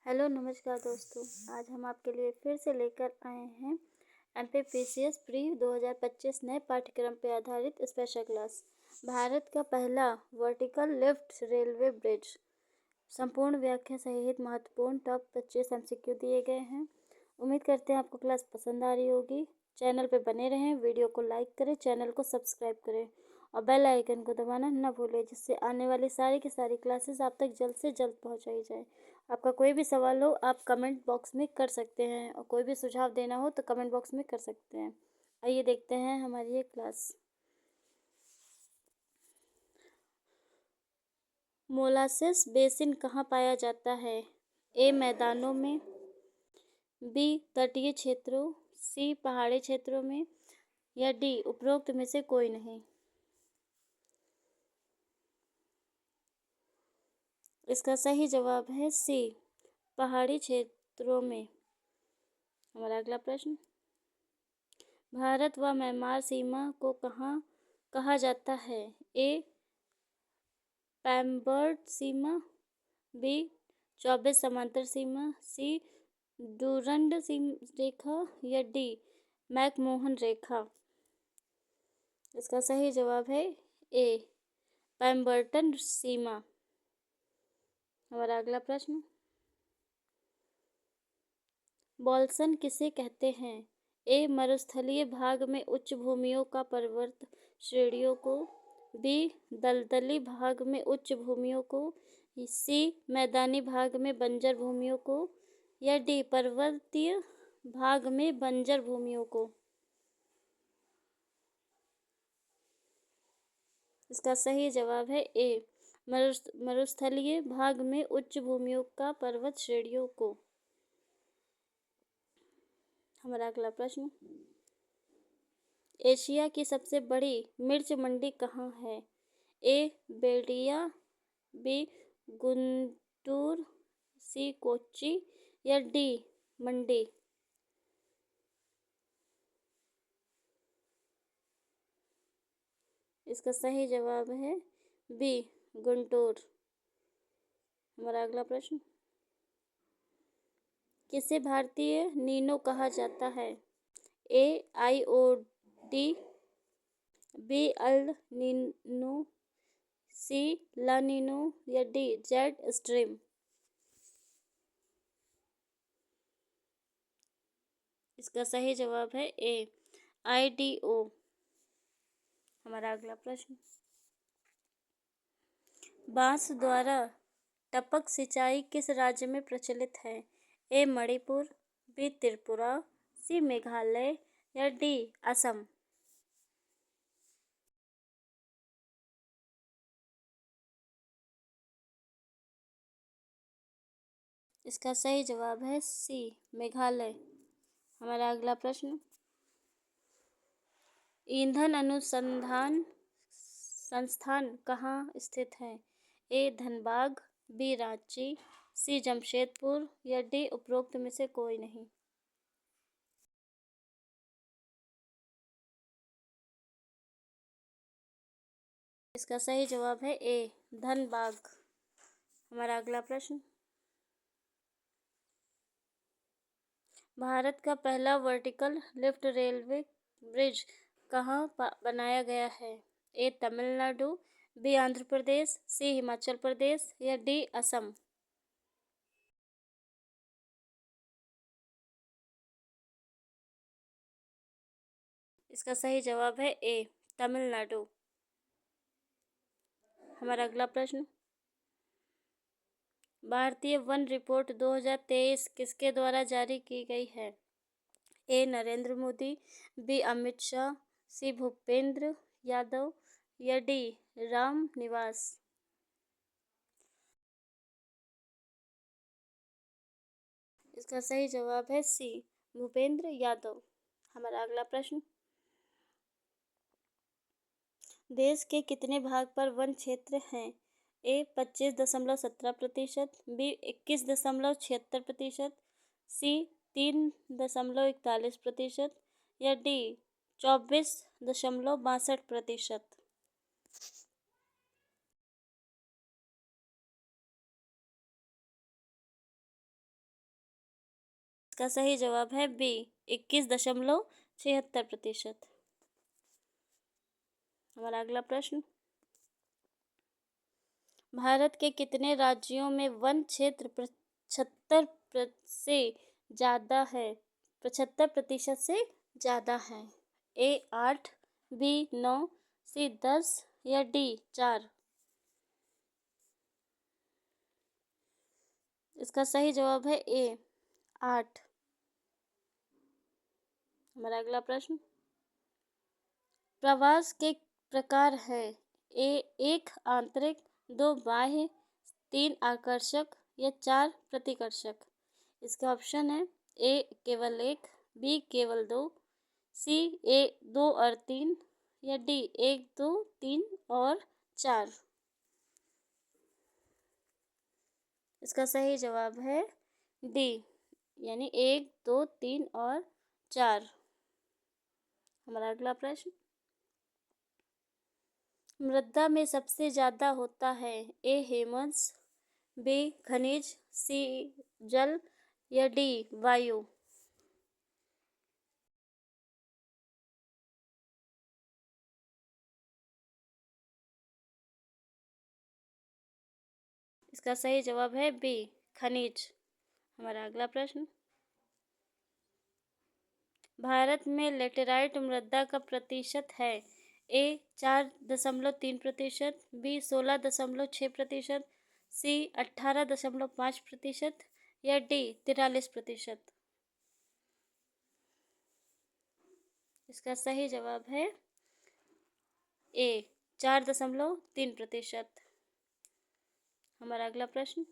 Hello नमस्कार दोस्तों। आज हम आपके लिए फिर से लेकर आए हैं एमपीपीसीएस प्री 2025 नए पाठ्यक्रम पर आधारित स्पेशल क्लास। भारत का पहला वर्टिकल लिफ्ट रेलवे ब्रिज। संपूर्ण व्याख्या सहित महत्वपूर्ण टॉप 25 एमसीक्यू दिए गए हैं। उम्मीद करते हैं आपको क्लास पसंद आ रही होगी। चैनल पे बने रहें, वीडियो को लाइक करें, चैनल को सब्सक्राइब करें और बेल आइकन को दबाना न भूलें, जिससे आने वाली सारी की सारी क्लासेस आप तक जल्द से जल्द पहुंचाई जाए। आपका कोई भी सवाल हो आप कमेंट बॉक्स में कर सकते हैं और कोई भी सुझाव देना हो तो कमेंट बॉक्स में कर सकते हैं। आइए देखते हैं हमारी ये क्लास। मोलासेस बेसिन कहाँ पाया जाता है? ए मैदानों में, बी तटीय क्षेत्रों, सी पहाड़ी क्षेत्रों में या डी उपरोक्त में से कोई नहीं। इसका सही जवाब है सी पहाड़ी क्षेत्रों में। हमारा अगला प्रश्न, भारत व म्यांमार सीमा को कहाँ कहा जाता है? ए पैम्बर्ट सीमा, बी 24 समांतर सीमा, सी डूरंड रेखा या डी मैकमोहन रेखा। इसका सही जवाब है ए पैम्बर्टन सीमा। हमारा अगला प्रश्न, बॉल्सन किसे कहते हैं? ए मरुस्थलीय भाग में उच्च भूमियों का पर्वत श्रेणियों को, बी दलदली भाग में उच्च भूमियों को, सी मैदानी भाग में बंजर भूमियों को या डी पर्वतीय भाग में बंजर भूमियों को। इसका सही जवाब है ए मरुस्थलीय भाग में उच्च भूमियों का पर्वत श्रेणियों को। हमारा अगला प्रश्न, एशिया की सबसे बड़ी मिर्च मंडी कहाँ है? ए बेल्डिया, बी गुंटूर, सी कोच्चि या डी मंडी। इसका सही जवाब है बी गुंटूर। हमारा अगला प्रश्न, किसे भारतीय नीनो कहा जाता है? ए आईओडी, बी अल नीनो, सी ला नीनो या डी जेट स्ट्रीम। इसका सही जवाब है ए आईडीओ। हमारा अगला प्रश्न, बांस द्वारा टपक सिंचाई किस राज्य में प्रचलित है? ए मणिपुर, बी त्रिपुरा, सी मेघालय या डी असम। इसका सही जवाब है सी मेघालय। हमारा अगला प्रश्न, ईंधन अनुसंधान संस्थान कहाँ स्थित है? ए धनबाद, बी रांची, सी जमशेदपुर या डी उपरोक्त में से कोई नहीं। इसका सही जवाब है ए धनबाद। हमारा अगला प्रश्न, भारत का पहला वर्टिकल लिफ्ट रेलवे ब्रिज कहाँ बनाया गया है? ए तमिलनाडु, बी आंध्र प्रदेश, सी हिमाचल प्रदेश या डी असम। इसका सही जवाब है ए तमिलनाडु। हमारा अगला प्रश्न, भारतीय वन रिपोर्ट 2023 किसके द्वारा जारी की गई है? ए नरेंद्र मोदी, बी अमित शाह, सी भूपेंद्र यादव या डी राम निवास। इसका सही जवाब है सी भूपेंद्र यादव। हमारा अगला प्रश्न, देश के कितने भाग पर वन क्षेत्र हैं? ए 25.17%, बी 21.76%, सी 3.41% या डी 24.62%। इसका सही जवाब है बी 21.76%। हमारा अगला प्रश्न, भारत के कितने राज्यों में वन क्षेत्र 75% से ज़्यादा है? 75% से ज़्यादा है। ए 8, बी 9, सी 10 या डी 4? इसका सही जवाब है ए 8। हमारा अगला प्रश्न, प्रवास के प्रकार है ए 1 आंतरिक, 2 बाह्य, 3 आकर्षक या 4 प्रतिकर्षक? इसका ऑप्शन है ए केवल 1, बी केवल 2, सी ए 2 और 3 या डी 1 2 3 और 4? इसका सही जवाब है डी, यानी 1 2 3 और 4। हमारा अगला प्रश्न, मृदा में सबसे ज़्यादा होता है ए ह्यूमस, बी खनिज, सी जल या डी वायु? इसका सही जवाब है बी खनिज। हमारा अगला प्रश्न, भारत में लेटेराइट मृदा का प्रतिशत है ए 4.3%, बी 16.6%, सी 18.5% या डी 43%? इसका सही जवाब है ए 4.3%। हमारा अगला प्रश्न,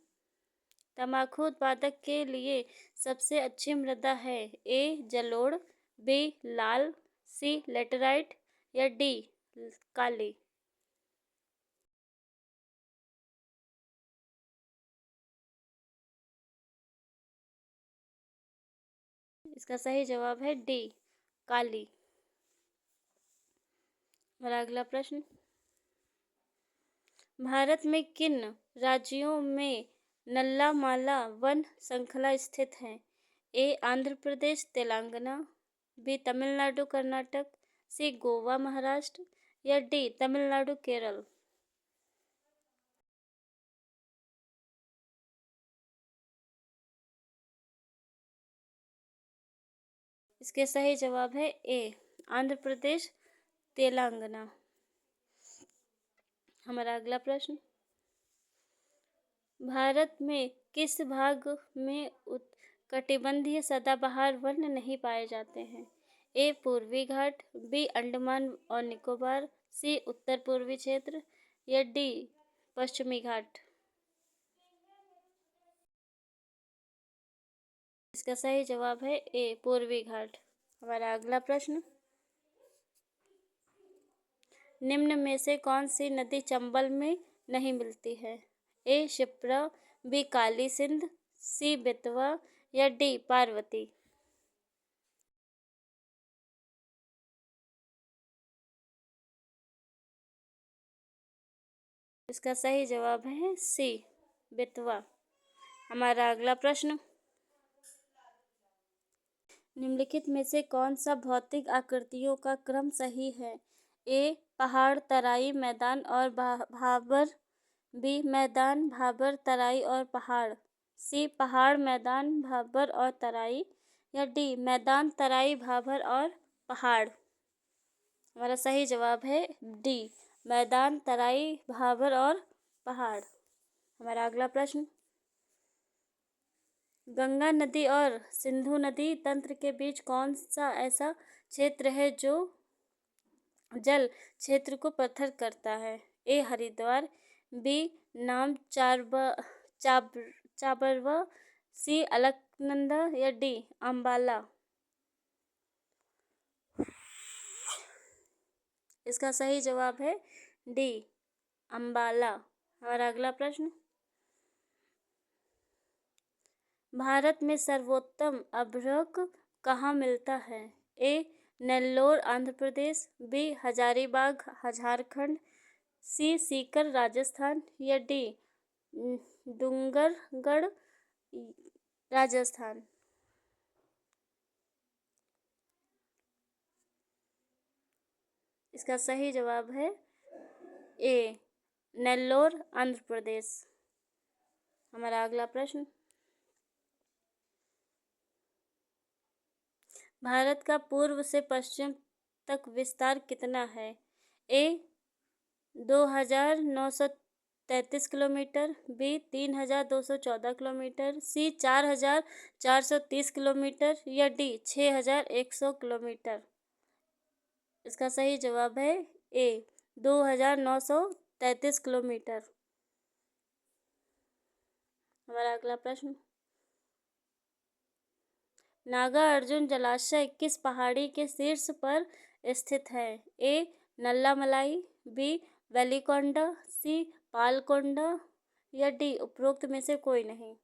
तंबाकू उत्पादक के लिए सबसे अच्छी मृदा है ए जलोढ़, बी लाल, सी लेटेराइट या डी काली? इसका सही जवाब है डी काली। हमारा अगला प्रश्न, भारत में किन राज्यों में नल्लामाला वन श्रृंखला स्थित है? ए आंध्र प्रदेश तेलंगाना, बी तमिलनाडु कर्नाटक, सी गोवा महाराष्ट्र या डी तमिलनाडु केरल? इसके सही जवाब है ए आंध्र प्रदेश तेलंगाना। हमारा अगला प्रश्न, भारत में किस भाग में कटिबंधीय सदाबहार वन नहीं पाए जाते हैं? ए पूर्वी घाट, बी अंडमान और निकोबार, सी उत्तर पूर्वी क्षेत्र या डी पश्चिमी घाट? इसका सही जवाब है ए पूर्वी घाट। हमारा अगला प्रश्न, निम्न में से कौन सी नदी चंबल में नहीं मिलती है? ए शिप्रा, बी काली सिंध, सी बेतवा या डी पार्वती? इसका सही जवाब है सी बेतवा। हमारा अगला प्रश्न, निम्नलिखित में से कौन सा भौतिक आकृतियों का क्रम सही है? ए पहाड़ तराई मैदान और भाबर, बी मैदान भाबर तराई और पहाड़, सी पहाड़ मैदान भाबर और तराई या डी मैदान तराई भाबर और पहाड़? हमारा सही जवाब है डी मैदान तराई भाबर और पहाड़। हमारा अगला प्रश्न, गंगा नदी और सिंधु नदी तंत्र के बीच कौन सा ऐसा क्षेत्र है जो जल क्षेत्र को पृथक करता है? ए हरिद्वार, बी नाम चाबरवा, सी अलकनंदा या डी अंबाला? इसका सही जवाब है डी अंबाला। हमारा अगला प्रश्न, भारत में सर्वोत्तम अभ्रक कहाँ मिलता है? ए नेल्लोर आंध्र प्रदेश, बी हजारीबाग झारखंड, सी सीकर राजस्थान या डी डूंगरगढ़ राजस्थान? इसका सही जवाब है ए, नेल्लोर, आंध्र प्रदेश। हमारा अगला प्रश्न, भारत का पूर्व से पश्चिम तक विस्तार कितना है? ए, 2,933 किलोमीटर, बी, 3,214 किलोमीटर, सी, 4,430 किलोमीटर या डी, 6,100 किलोमीटर। इसका सही जवाब है ए, 2,933 किलोमीटर। हमारा अगला प्रश्न, नागार्जुन जलाशय किस पहाड़ी के शीर्ष पर स्थित है? ए, नल्लामलाई, बी, वेलिकोंडा, सी, पालकोंडा या डी, उपरोक्त में से कोई नहीं।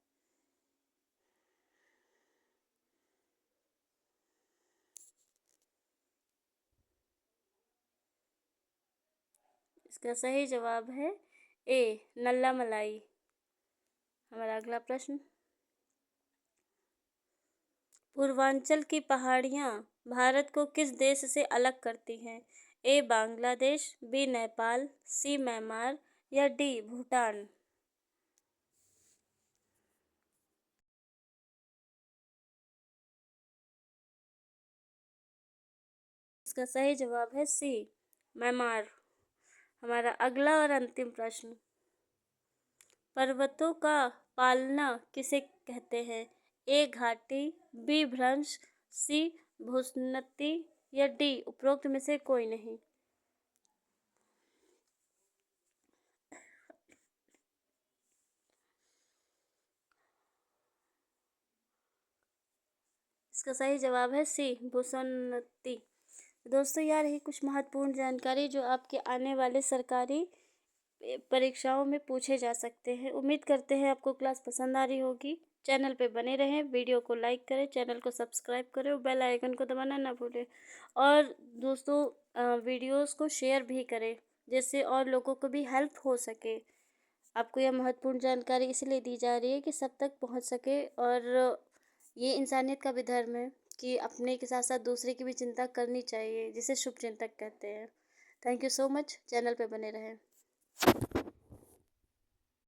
इसका सही जवाब है ए, नल्लामलाई। हमारा अगला प्रश्न, पूर्वांचल की पहाड़ियाँ भारत को किस देश से अलग करती हैं? ए, बांग्लादेश, बी, नेपाल, सी, म्यांमार या डी, भूटान। इसका सही जवाब है सी, म्यांमार। हमारा अगला और अंतिम प्रश्न, पर्वतों का पालना किसे कहते हैं? ए, घाटी, बी, भ्रंश, सी, भूस्नति या डी, उपरोक्त में से कोई नहीं। इसका सही जवाब है सी, भूस्नति। दोस्तों यार, ये कुछ महत्वपूर्ण जानकारी जो आपके आने वाले सरकारी परीक्षाओं में पूछे जा सकते हैं। उम्मीद करते हैं आपको क्लास पसंद आ रही होगी। चैनल पे बने रहें, वीडियो को लाइक करें, चैनल को सब्सक्राइब करें और बेल आइकन को दबाना ना भूलें। और दोस्तों वीडियोस को शेयर भी करें, जिससे और लोगों को भी हेल्प हो सके। आपको यह महत्वपूर्ण जानकारी इसलिए दी जा रही है कि सब तक पहुंच सके। और ये इंसानियत का भी धर्म है कि अपने के साथ साथ दूसरे की भी चिंता करनी चाहिए, जिसे शुभचिंतक कहते हैं। Thank you so much. Channel पे बने रहें।